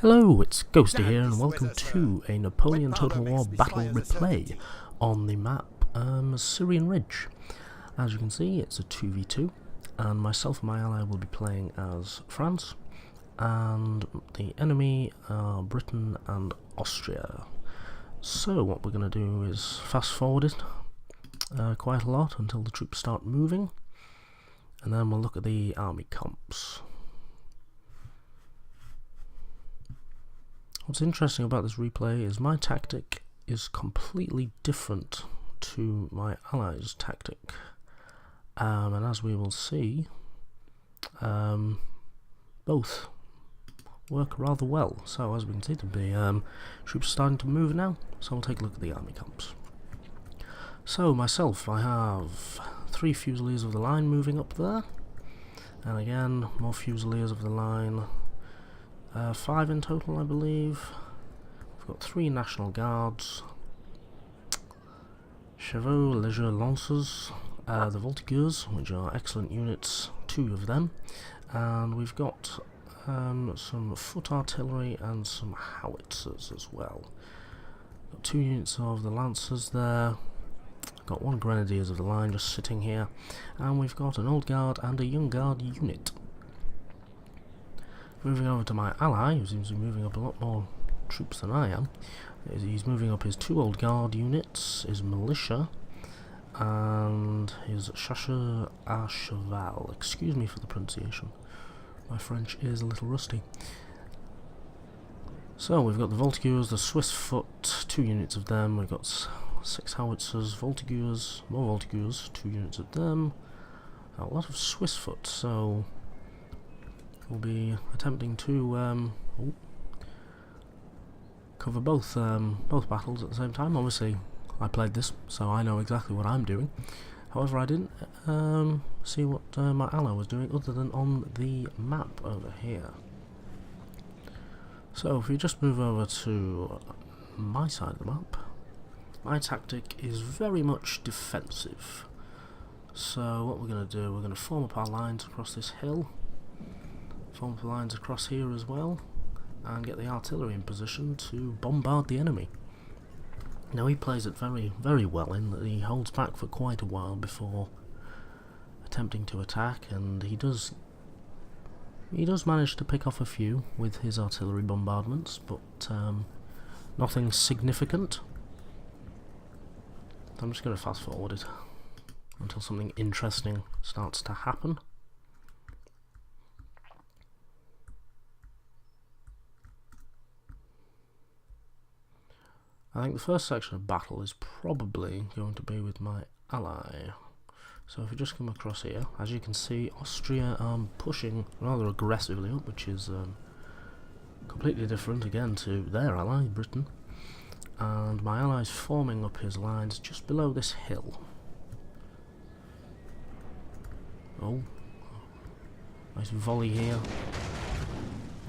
Hello, it's Ghosty here, and welcome to a Napoleon Total War battle replay on the map Syrian Ridge. As you can see, it's a 2v2, and myself and my ally will be playing as France, and the enemy are Britain and Austria. So what we're going to do is fast forward it quite a lot until the troops start moving, and then we'll look at the army comps. What's interesting about this replay is my tactic is completely different to my allies' tactic, and as we will see, both work rather well. So as we can see, the troops are starting to move now, so we'll take a look at the army comps. So myself, I have 3 Fusiliers of the line moving up there, and again more Fusiliers of the line. 5 in total, I believe. We've got 3 National Guards, Chevaux Leger Lancers, the Voltigeurs, which are excellent units, 2 of them, and we've got some foot artillery and some howitzers as well. Got 2 units of the Lancers there. Got 1 Grenadiers of the line just sitting here, and we've got an Old Guard and a Young Guard unit. Moving over to my ally, who seems to be moving up a lot more troops than I am. He's moving up his 2 Old Guard units, his militia, and his chasseurs à cheval. Excuse me for the pronunciation. My French is a little rusty. So we've got the Voltigeurs, the Swiss foot, 2 units of them. We've got 6 howitzers, Voltigeurs, more Voltigeurs, 2 units of them. A lot of Swiss foot, so we'll be attempting to cover both battles at the same time. Obviously, I played this, so I know exactly what I'm doing. However, I didn't see what my ally was doing other than on the map over here. So if we just move over to my side of the map, my tactic is very much defensive. So what we're going to do, we're going to form up our lines across this hill, form up lines across here as well, and get the artillery in position to bombard the enemy. Now he plays it very well in that he holds back for quite a while before attempting to attack, and he does manage to pick off a few with his artillery bombardments, but nothing significant. I'm just going to fast forward it until something interesting starts to happen. I think the first section of battle is probably going to be with my ally. So if we just come across here, as you can see, Austria are pushing rather aggressively up, which is completely different again to their ally, Britain. And my ally is forming up his lines just below this hill. Oh, nice volley here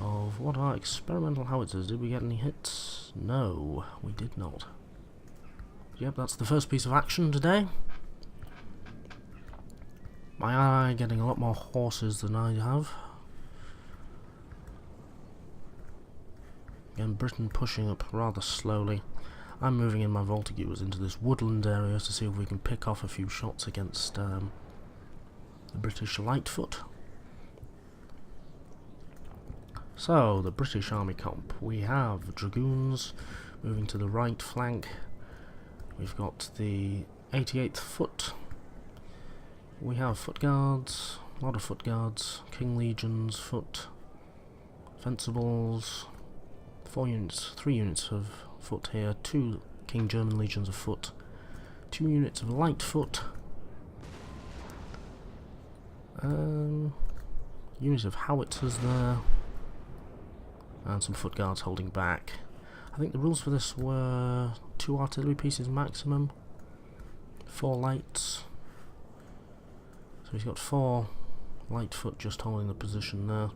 of what are experimental howitzers. Did we get any hits? No, we did not. Yep, that's the first piece of action today. My ally getting a lot more horses than I have. Again, Britain pushing up rather slowly. I'm moving in my Voltigeurs into this woodland area to see if we can pick off a few shots against the British Lightfoot. So, the British Army comp. We have Dragoons moving to the right flank. We've got the 88th Foot. We have Foot Guards, a lot of Foot Guards, King Legions, Foot, Fencibles, 3 units of Foot here, 2 King German Legions of Foot, 2 units of Light Foot, units of howitzers there, and some Foot Guards holding back. I think the rules for this were 2 artillery pieces maximum, 4 lights. So he's got 4 light foot just holding the position there,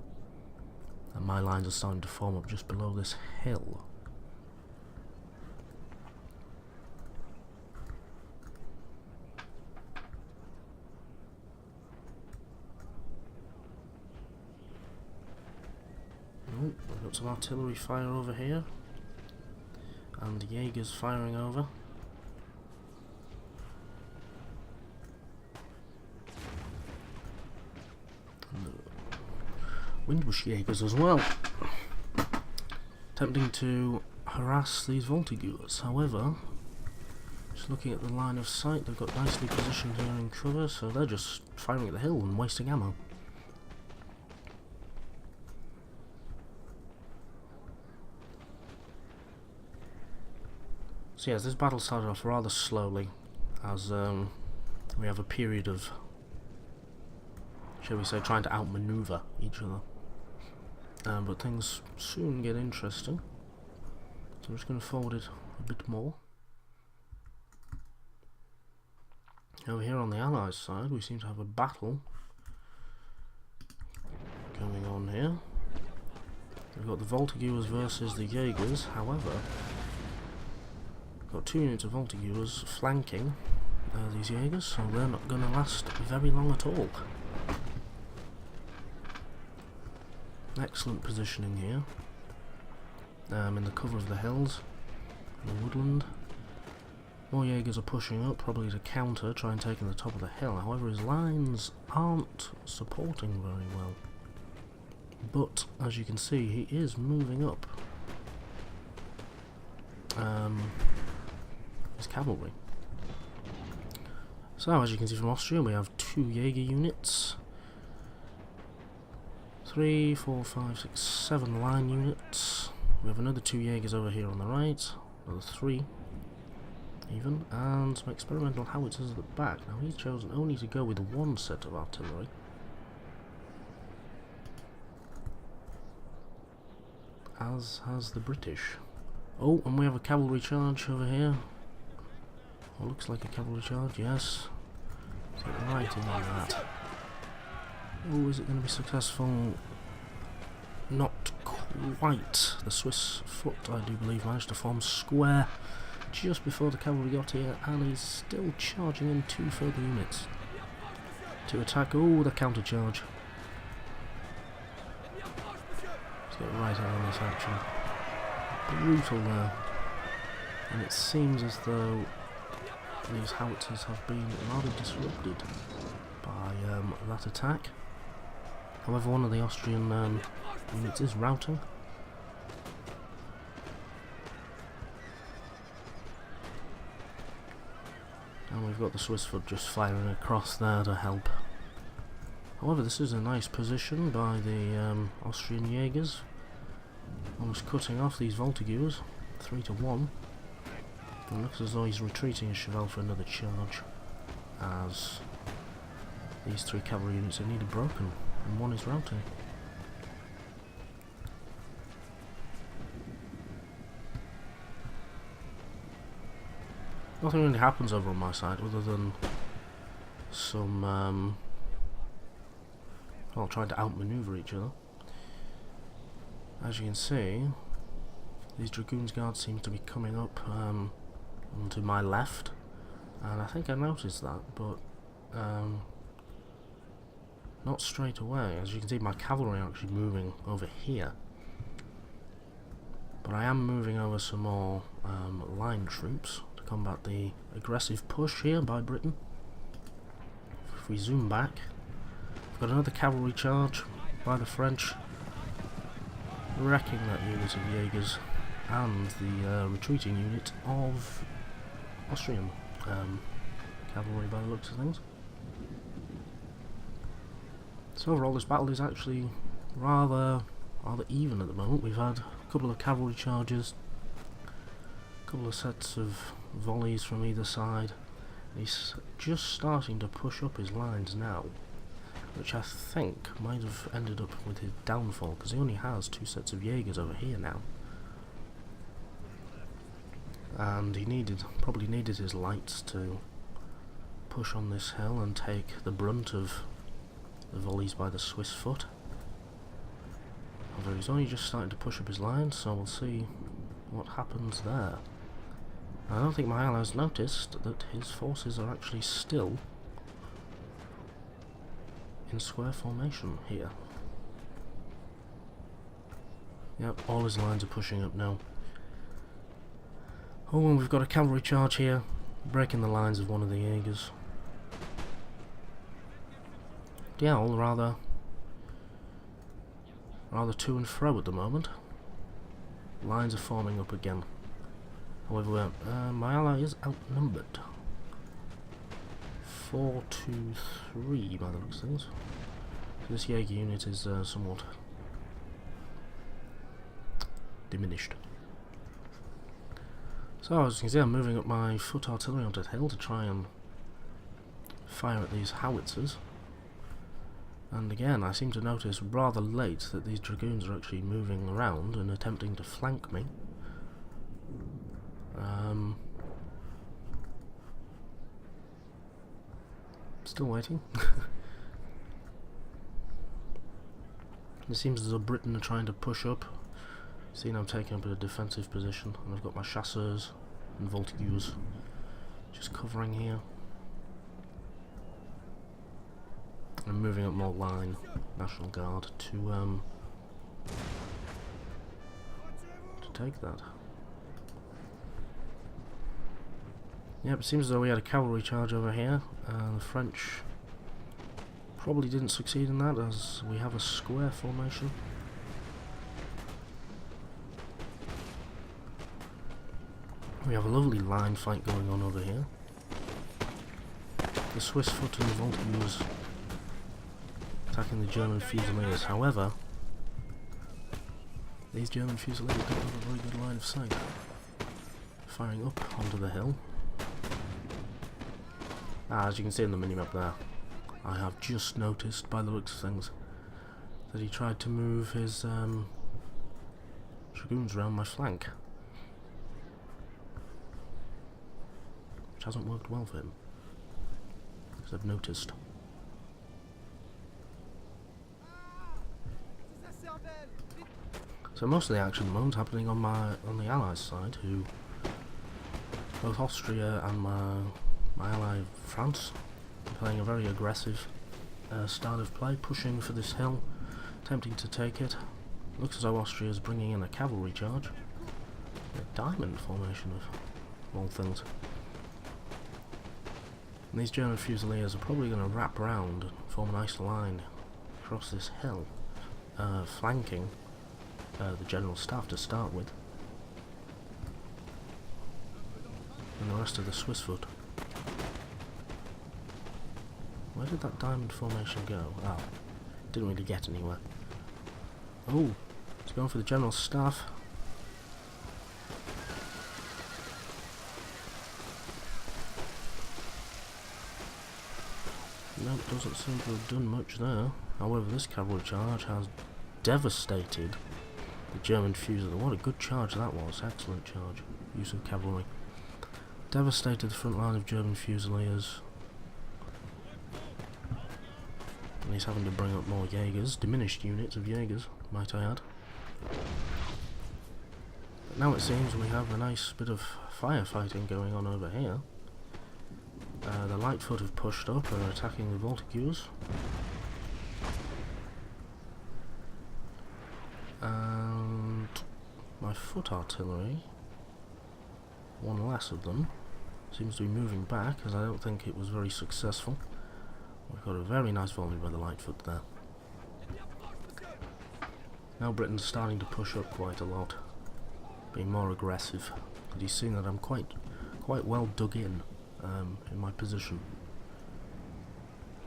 and my lines are starting to form up just below this hill. Oh, we've Got some artillery fire over here, and Jaegers firing over. Windbush Jaegers as well, attempting to harass these Voltigeurs. However, just looking at the line of sight, they've got nicely positioned here in cover, so they're just firing at the hill and wasting ammo. So yes, this battle started off rather slowly, as we have a period of, shall we say, trying to outmaneuver each other. But things soon get interesting, so I'm just going to forward it a bit more. Over here on the Allies side, we seem to have a battle going on here. We've got the Voltigeurs versus the Jaegers. However, we've got 2 units of Voltigeurs flanking these Jaegers, so they're not going to last very long at all. Excellent positioning here, in the cover of the hills, the woodland. More Jaegers are pushing up, probably to counter, try and take in the top of the hill. However, his lines aren't supporting very well. But, as you can see, he is moving up his cavalry. So, as you can see from Austria, we have 2 Jaeger units. 3, 4, 5, 6, 7 line units. We have another 2 Jaegers over here on the right, another 3 even, and some experimental howitzers at the back. Now he's chosen only to go with 1 set of artillery. As has the British. Oh, and we have a cavalry charge over here. Oh, looks like a cavalry charge, yes. Get right in on that. Oh, is it going to be successful? Not quite. The Swiss foot, I do believe, managed to form square just before the cavalry got here, and he's still charging in 2 further units to attack. Oh, the counter charge. Let's get right in on this action. Brutal there. And it seems as though these howitzers have been rather disrupted by that attack. However, one of the Austrian units is routing. And we've got the Swiss foot just firing across there to help. However, this is a nice position by the Austrian Jaegers. Almost cutting off these Voltigeurs, 3 to 1. It looks as though he's retreating his Cheval for another charge, as these 3 cavalry units are nearly broken, and 1 is routing. Nothing really happens over on my side, other than some, well, trying to outmaneuver each other. As you can see, these Dragoons Guards seem to be coming up onto my left, and I think I noticed that, but not straight away. As you can see, my cavalry are actually moving over here, but I am moving over some more line troops to combat the aggressive push here by Britain. If we zoom back, we've got another cavalry charge by the French, wrecking that unit of Jaegers and the retreating unit of Austrian cavalry by the looks of things. So overall, this battle is actually rather even at the moment. We've had a couple of cavalry charges, a couple of sets of volleys from either side. He's just starting to push up his lines now, which I think might have ended up with his downfall, because he only has 2 sets of Jaegers over here now. And he probably needed his lights to push on this hill and take the brunt of the volleys by the Swiss foot. Although he's only just starting to push up his lines, so we'll see what happens there. I don't think my allies noticed that his forces are actually still in square formation here. Yep, all his lines are pushing up now. Oh, and we've got a cavalry charge here, breaking the lines of one of the Jaegers. Yeah, all rather to and fro at the moment. Lines are forming up again. However, my ally is outnumbered. 4 to 3 by the looks of things. So this Jaeger unit is somewhat diminished. So as you can see, I'm moving up my foot artillery onto the hill to try and fire at these howitzers. And again, I seem to notice rather late that these dragoons are actually moving around and attempting to flank me. Still waiting. It seems as though Britain are trying to push up. See, I'm taking up a defensive position, and I've got my chasseurs and voltigeurs just covering here. I'm moving up more line, National Guard, to take that. Yep, it seems as though we had a cavalry charge over here, and the French probably didn't succeed in that, as we have a square formation. We have a lovely line fight going on over here. The Swiss foot and the voltigeurs attacking the German Fusiliers. However, these German Fusiliers don't have a very good line of sight. Firing up onto the hill. As you can see in the minimap there, I have just noticed by the looks of things that he tried to move his dragoons around my flank, which hasn't worked well for him, as I've noticed. So most of the action at the moment is happening on the Allies' side, who both Austria and my ally France are playing a very aggressive style of play, pushing for this hill, attempting to take it. Looks as though Austria is bringing in a cavalry charge, a diamond formation of all things. And these German Fusiliers are probably going to wrap around and form a nice line across this hill, flanking the General Staff to start with, and the rest of the Swiss foot. Where did that diamond formation go? Oh, didn't really get anywhere. Oh, it's going for the General Staff. Nope, doesn't seem to have done much there. However, this cavalry charge has devastated the German Fusilier. What a good charge that was. Excellent charge. Use of cavalry. Devastated the front line of German Fusiliers. And he's having to bring up more Jaegers. Diminished units of Jaegers, might I add. But now it seems we have a nice bit of firefighting going on over here. The Lightfoot have pushed up and are attacking the voltigeurs. And my foot artillery, one less of them, seems to be moving back, as I don't think it was very successful. We've got a very nice volley by the Lightfoot there. Now Britain's starting to push up quite a lot, being more aggressive, and he's seen that I'm quite well dug in my position.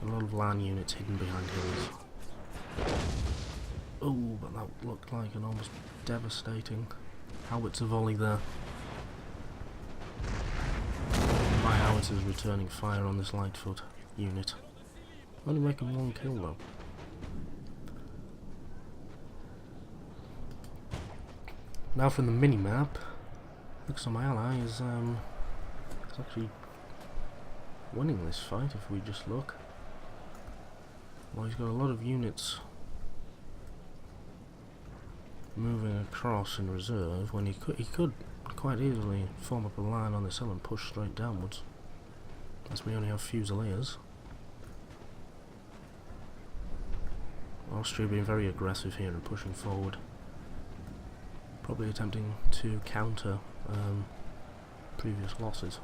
A lot of land units hidden behind hills. Oh, but that looked like an almost devastating howitzer volley there. My howitzers returning fire on this Lightfoot unit. Only making one kill though. Now from the mini-map, looks like my ally is actually winning this fight if we just look. Well, he's got a lot of units moving across in reserve when he could quite easily form up a line on this hill and push straight downwards, as we only have Fusiliers. Austria being very aggressive here and pushing forward. probably attempting to counter previous losses.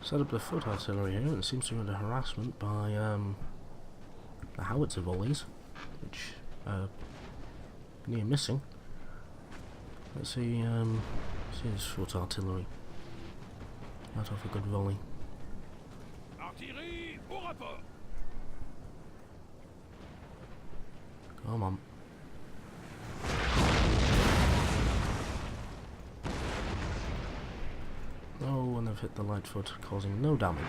Set up the foot artillery here, and it seems to be under harassment by the howitzer volleys, which are near missing. Let's see his foot artillery. Let off a good volley. Come on. Oh, and they've hit the light foot, causing no damage.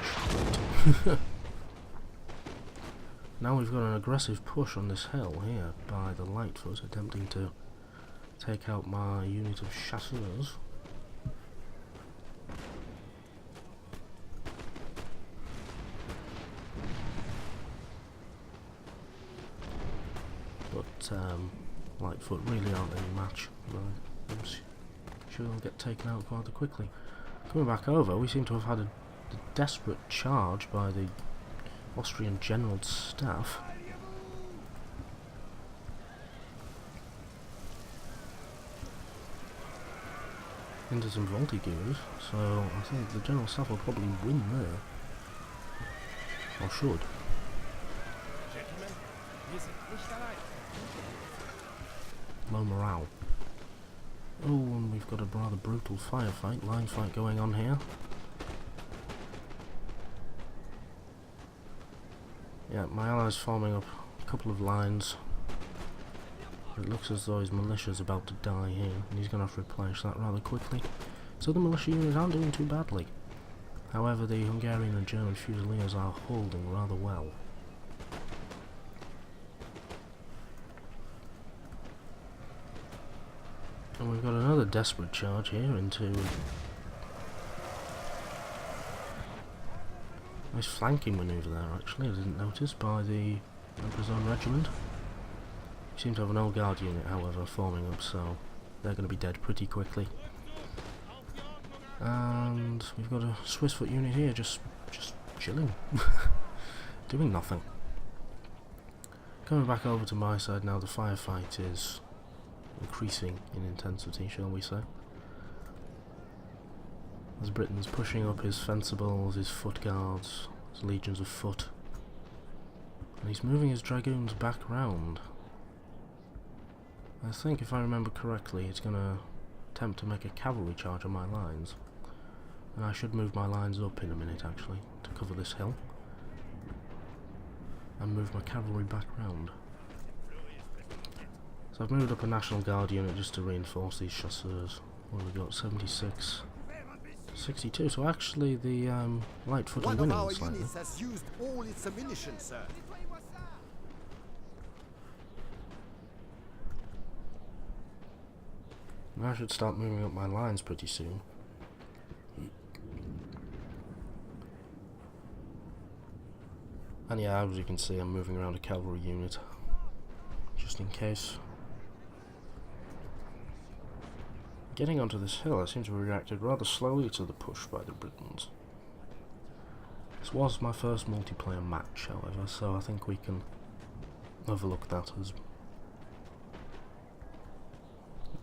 Now we've got an aggressive push on this hill here by the light foot, attempting to take out my unit of chasseurs. But Lightfoot really aren't any match. I'm sure they'll get taken out rather quickly. Coming back over, we seem to have had a desperate charge by the Austrian General Staff. Into some Voltigeurs, so I think the General Staff will probably win there. Or should. Low morale. Oh, and we've got a rather brutal firefight, line fight going on here. Yeah, my ally's forming up a couple of lines. It looks as though his militia's about to die here, and he's going to have to replenish that rather quickly. So the militia units aren't doing too badly. However, the Hungarian and German Fusiliers are holding rather well. And we've got another desperate charge here into nice flanking manoeuvre there, actually, I didn't notice, by the Emperor's Own Regiment. We seem to have an old guard unit, however, forming up, so they're going to be dead pretty quickly. And we've got a Swiss foot unit here, just chilling, doing nothing. Coming back over to my side now, the firefight is increasing in intensity, shall we say. As Britain's pushing up his fencibles, his foot guards, his legions of foot. And he's moving his dragoons back round. I think, if I remember correctly, he's going to attempt to make a cavalry charge on my lines. And I should move my lines up in a minute, actually, to cover this hill. And move my cavalry back round. So I've moved up a National Guard unit just to reinforce these chasseurs. What have we got? 76 to 62. So actually the Lightfoot are winning slightly. One of our units has used all its ammunition, sir. I should start moving up my lines pretty soon. And yeah, as you can see, I'm moving around a cavalry unit, just in case. Getting onto this hill, I seem to have reacted rather slowly to the push by the Britons. This was my first multiplayer match, however, so I think we can overlook that as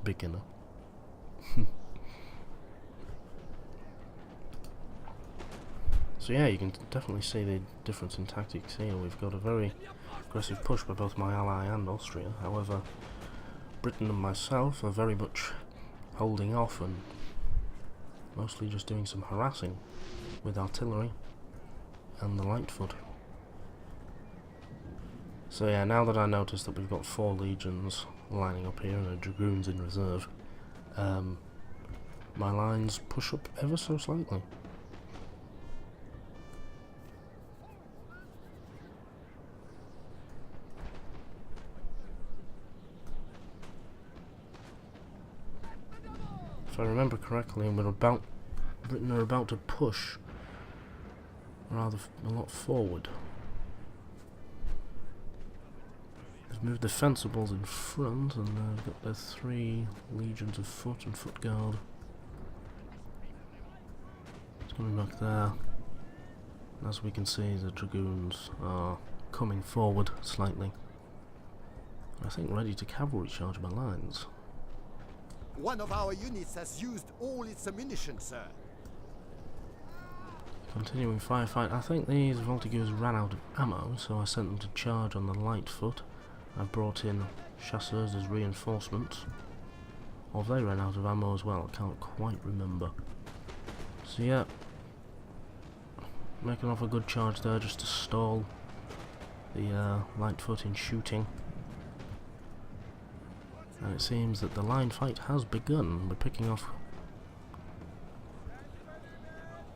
beginner. So yeah, you can definitely see the difference in tactics here. We've got a very aggressive push by both my ally and Austria. However, Britain and myself are very much holding off and mostly just doing some harassing with artillery and the Lightfoot. So yeah, now that I notice that we've got 4 legions lining up here and a dragoons in reserve, my lines push up ever so slightly. If I remember correctly, Britain are about to push rather a lot forward. They've Move the fencibles in front, and they've got their 3 legions of foot and foot guard. It's coming back there. As we can see, the dragoons are coming forward slightly. I think ready to cavalry charge my lines. One of our units has used all its ammunition, sir. Continuing firefight. I think these Voltigeurs ran out of ammo, so I sent them to charge on the light foot. I've brought in chasseurs as reinforcements. Or if they ran out of ammo as well, I can't quite remember. So yeah, making off a good charge there just to stall the light foot in shooting. And it seems that the line fight has begun. We're picking off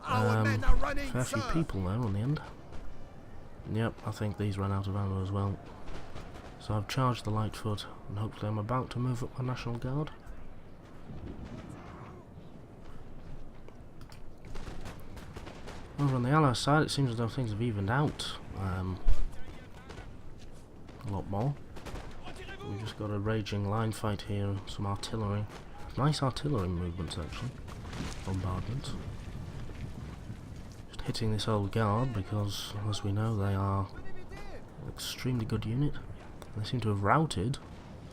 a fair few people there on the end. Yep, I think these ran out of ammo as well. So I've charged the light foot, and hopefully I'm about to move up my National Guard. Over on the Allied side, it seems as though things have evened out a lot more. We've just got a raging line fight here, some artillery. Nice artillery movements actually. Bombardments. Just hitting this old guard because, as we know, they are an extremely good unit. They seem to have routed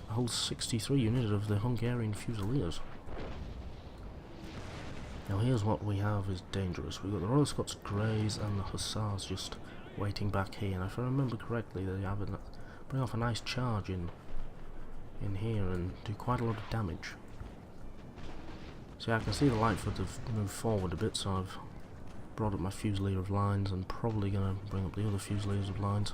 a whole 63 unit of the Hungarian Fusiliers. Now here's what we have is dangerous. We've got the Royal Scots Greys and the Hussars just waiting back here. And if I remember correctly, they have bring off a nice charge in here and do quite a lot of damage. So yeah, I can see the Lightfoot have moved forward a bit, so I've brought up my Fusilier of lines and probably going to bring up the other Fusiliers of lines.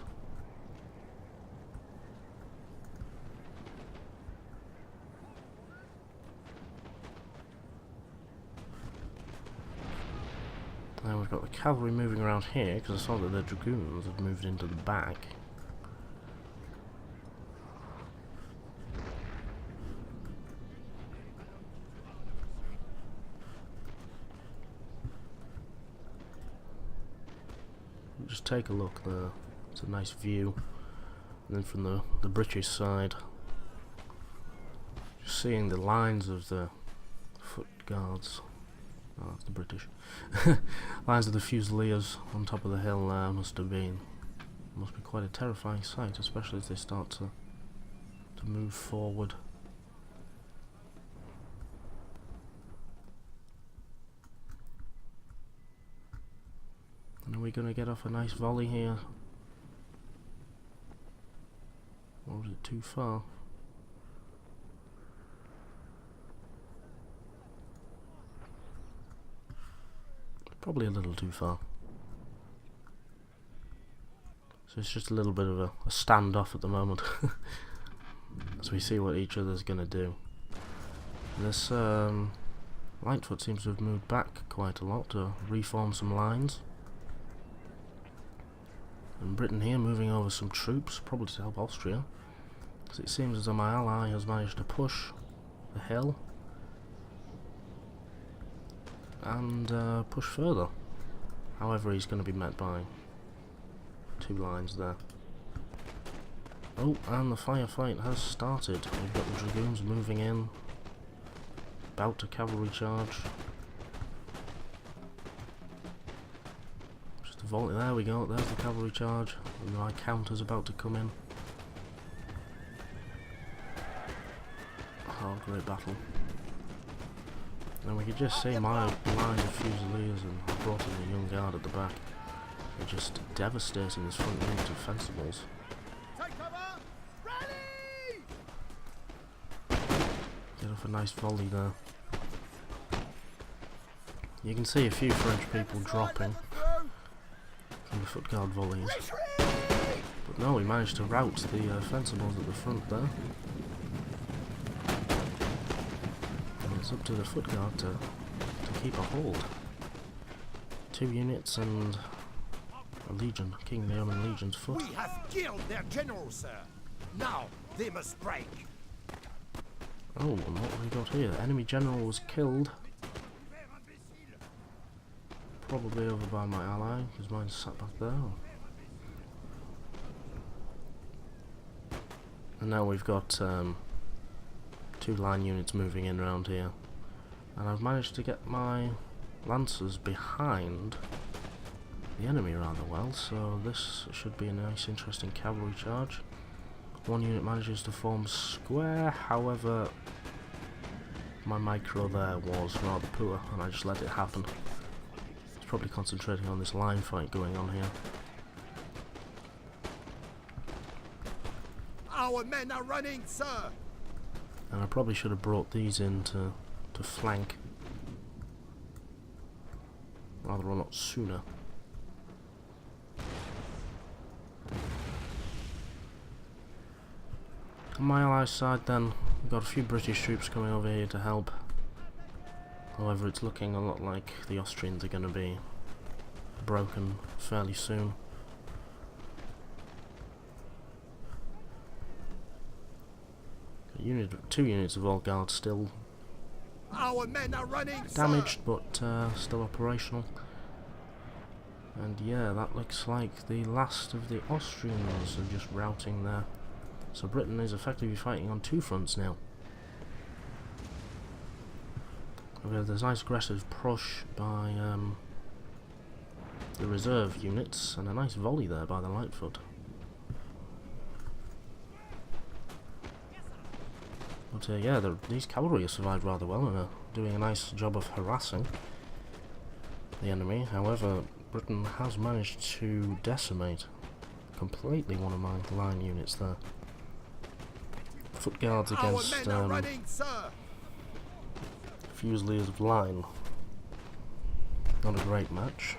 Now we've got the cavalry moving around here because I saw that the dragoons had moved into the back. Just take a look there. It's a nice view. And then from the British side, just seeing the lines of the foot guards. Oh, that's the British. Lines of the Fusiliers on top of the hill there must be quite a terrifying sight, especially as they start to move forward. And are we going to get off a nice volley here? Or is it too far? Probably a little too far. So it's just a little bit of a standoff at the moment. As we see what each other's going to do. This Lightfoot seems to have moved back quite a lot to reform some lines. And Britain here moving over some troops, probably to help Austria. Because it seems as though my ally has managed to push the hill. And push further. However, he's going to be met by 2 lines there. Oh, and the firefight has started. We've got the dragoons moving in, about to cavalry charge. Just a volley. There we go. There's the cavalry charge, and my counter's about to come in. Oh, great battle. And we could just see my line of Fusiliers and I brought in the young guard at the back. They're just devastating this front unit of fencibles. Get off a nice volley there. You can see a few French people dropping from the foot guard volleys. But no, we managed to rout the fencibles at the front there. It's up to the foot guard to keep a hold. 2 units and a legion, King Leoman Legion's foot. We have killed their general, sir. Now they must break. Oh, and what have we got here? The enemy general was killed. Probably over by my ally, because mine's sat back there. And now we've got 2 line units moving in around here. And I've managed to get my lancers behind the enemy rather well, so this should be a nice interesting cavalry charge. 1 unit manages to form square, however my micro there was rather poor and I just let it happen. It's probably concentrating on this line fight going on here. Our men are running, sir! And I probably should have brought these in to flank rather a lot sooner. On my allies' side then, we've got a few British troops coming over here to help. However, it's looking a lot like the Austrians are going to be broken fairly soon. Two units of Old Guard still Our men are running, damaged, but still operational. And yeah, that looks like the last of the Austrians are just routing there. So Britain is effectively fighting on 2 fronts now. We have this nice aggressive push by the reserve units, and a nice volley there by the Lightfoot. But yeah, these cavalry have survived rather well and are doing a nice job of harassing the enemy. However, Britain has managed to decimate completely one of my line units there. Foot guards against Fusiliers of line. Not a great match.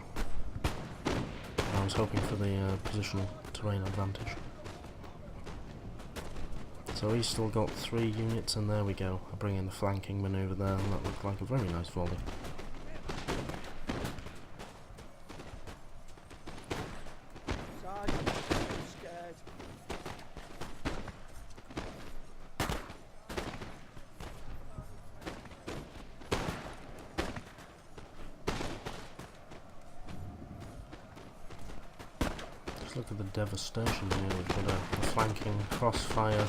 I was hoping for the positional terrain advantage. So he's still got 3 units, and there we go. I bring in the flanking manoeuvre there, and that looked like a very nice volley. Just look at the devastation here. We've got a flanking crossfire.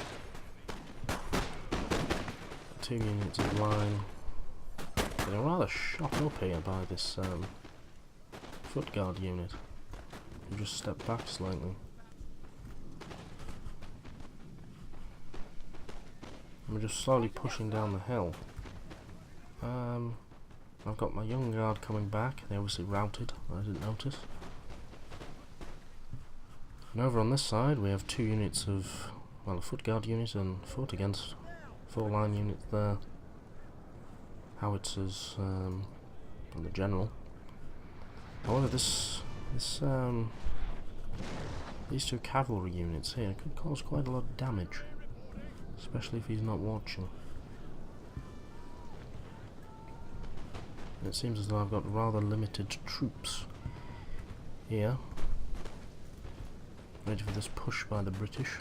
2 units of line. Getting rather shot up here by this foot guard unit. We just stepped back slightly. And we're just slowly pushing down the hill. I've got my young guard coming back. They obviously routed. I didn't notice. And over on this side we have 2 units of, well, a foot guard unit and foot against 4 line units there. Howitzers and the general. However, these 2 cavalry units here could cause quite a lot of damage, especially if he's not watching. And it seems as though I've got rather limited troops here, ready for this push by the British.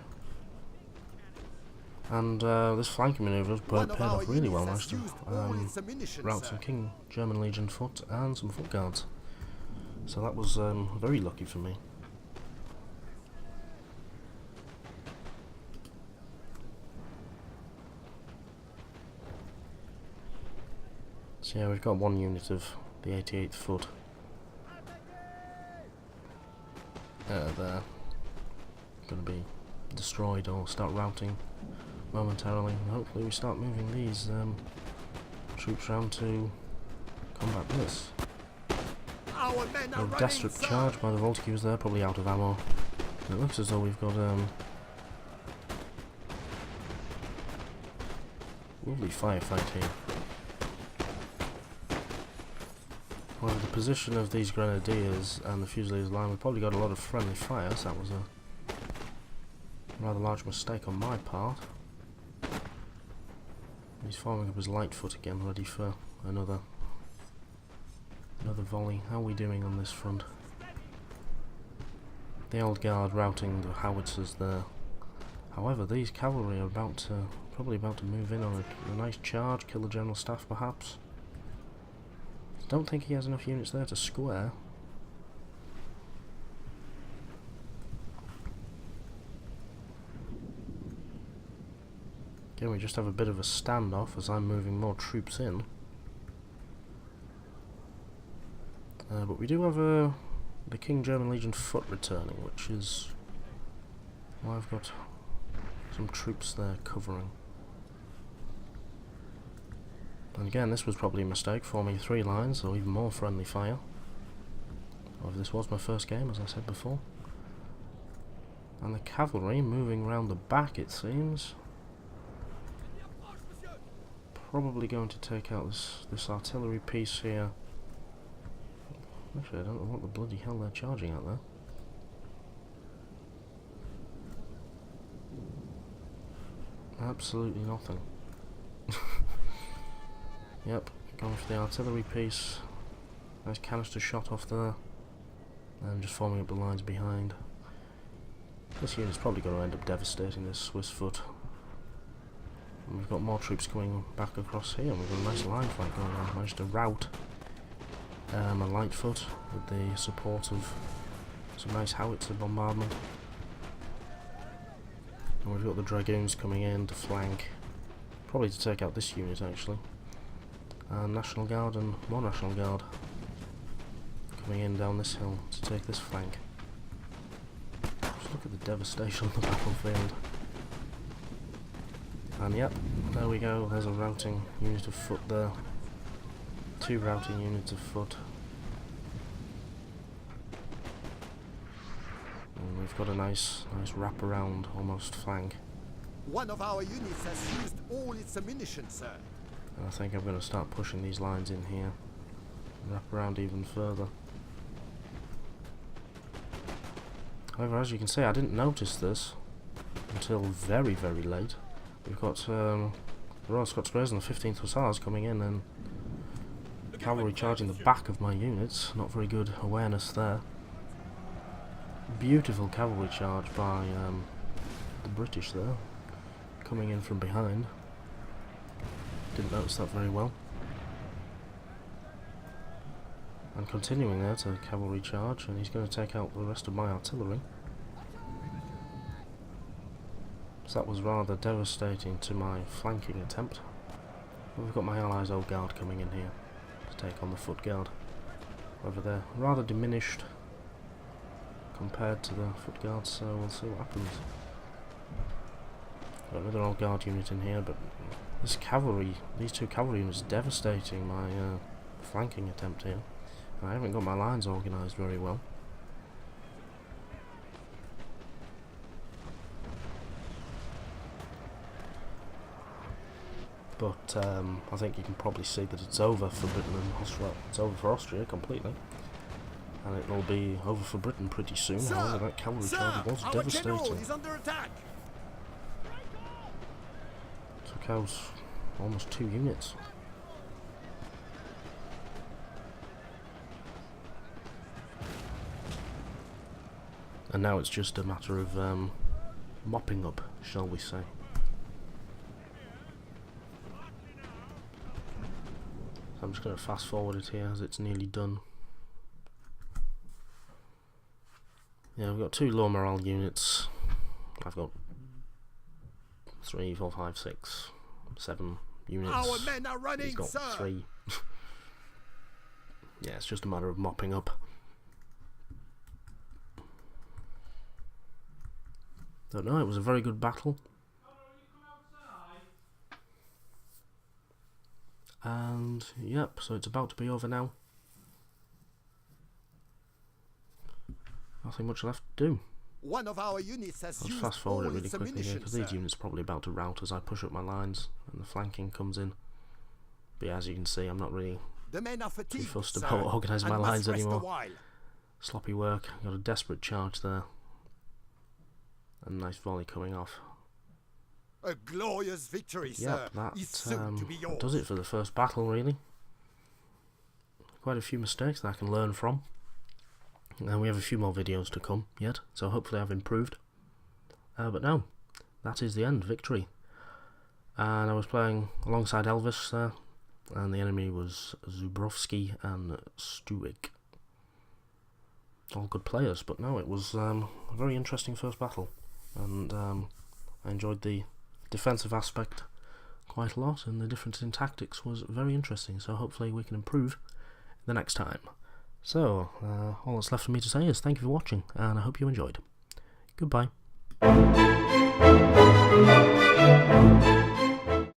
And this flanking manoeuvre has paid off really well. Managed to rout some King German Legion foot and some foot guards. So that was very lucky for me. So yeah, we've got 1 unit of the 88th Foot there. Going to be destroyed or start routing momentarily, and hopefully we start moving these troops round to combat this. A desperate charge by the Voltigeurs there, probably out of ammo. And it looks as though we've got lovely firefight here. Well, the position of these grenadiers and the Fusiliers line, we've probably got a lot of friendly fire, so that was a rather large mistake on my part. He's forming up his Lightfoot again, ready for another volley. How are we doing on this front? The Old Guard routing the howitzers there. However, these cavalry are probably about to move in on a nice charge, kill the General Staff perhaps. Don't think he has enough units there to square. Again, we just have a bit of a standoff as I'm moving more troops in. But we do have the King German Legion foot returning, which is why I've got some troops there covering. And again, this was probably a mistake, forming 3 lines, so even more friendly fire. However, this was my first game, as I said before. And the cavalry moving round the back, it seems. Probably going to take out this artillery piece here. Actually, I don't know what the bloody hell they're charging at there. Absolutely nothing. Yep, going for the artillery piece. Nice canister shot off there. And just forming up the lines behind. This unit's probably going to end up devastating this Swiss foot. And we've got more troops coming back across here. We've got a nice line fight going on. Managed to rout a light foot with the support of some nice howitzer bombardment. And we've got the dragoons coming in to flank. Probably to take out this unit actually. And National Guard and more National Guard coming in down this hill to take this flank. Just look at the devastation on the battlefield. And yep, there we go, there's a routing unit of foot there. 2 routing units of foot. And we've got a nice wrap-around, almost flank. One of our units has used all its ammunition, sir. And I think I'm going to start pushing these lines in here. Wrap around even further. However, as you can see, I didn't notice this until very, very late. We've got the Royal Scots Greys and the 15th Hussars coming in and cavalry charging the back of my units. Not very good awareness there. Beautiful cavalry charge by the British there, coming in from behind. Didn't notice that very well. And continuing there to cavalry charge, and he's going to take out the rest of my artillery. So that was rather devastating to my flanking attempt. But we've got my allies' old guard coming in here to take on the foot guard. However, they're rather diminished compared to the foot guards, so we'll see what happens. Got another old guard unit in here, but this cavalry, these 2 cavalry units, devastating my flanking attempt here. And I haven't got my lines organised very well. But I think you can probably see that it's over for Britain and Austria. It's over for Austria completely. And it'll be over for Britain pretty soon. Sir, however, that cavalry charge was devastating. Our general is under attack. Took out almost 2 units. And now it's just a matter of mopping up, shall we say. So I'm just going to fast forward it here as it's nearly done. Yeah, we've got 2 low morale units. I've got 3, 4, 5, 6, 7 units. Our men are running, He's got sir. 3. Yeah, it's just a matter of mopping up. Don't know, it was a very good battle. And yep, so it's about to be over now. Nothing much left to do. One of our units has I'll used fast forward it all really its quickly here ammunition, because these sir. units are probably about to rout as I push up my lines and the flanking comes in. But yeah, as you can see, I'm not really The men are too fatigued, fussed sir, about organising my and must lines rest a anymore. while. Sloppy work, got a desperate charge there. And nice volley coming off. A glorious victory, sir, Yep, that is soon to be yours. does it for the first battle, really. Quite a few mistakes that I can learn from. And we have a few more videos to come yet, so hopefully I've improved. But no, that is the end, victory. And I was playing alongside Elvis there, and the enemy was Zubrowski and Stuick. All good players, but no, it was a very interesting first battle. And I enjoyed the defensive aspect quite a lot, and the difference in tactics was very interesting, so hopefully we can improve the next time. So, all that's left for me to say is thank you for watching, and I hope you enjoyed. Goodbye.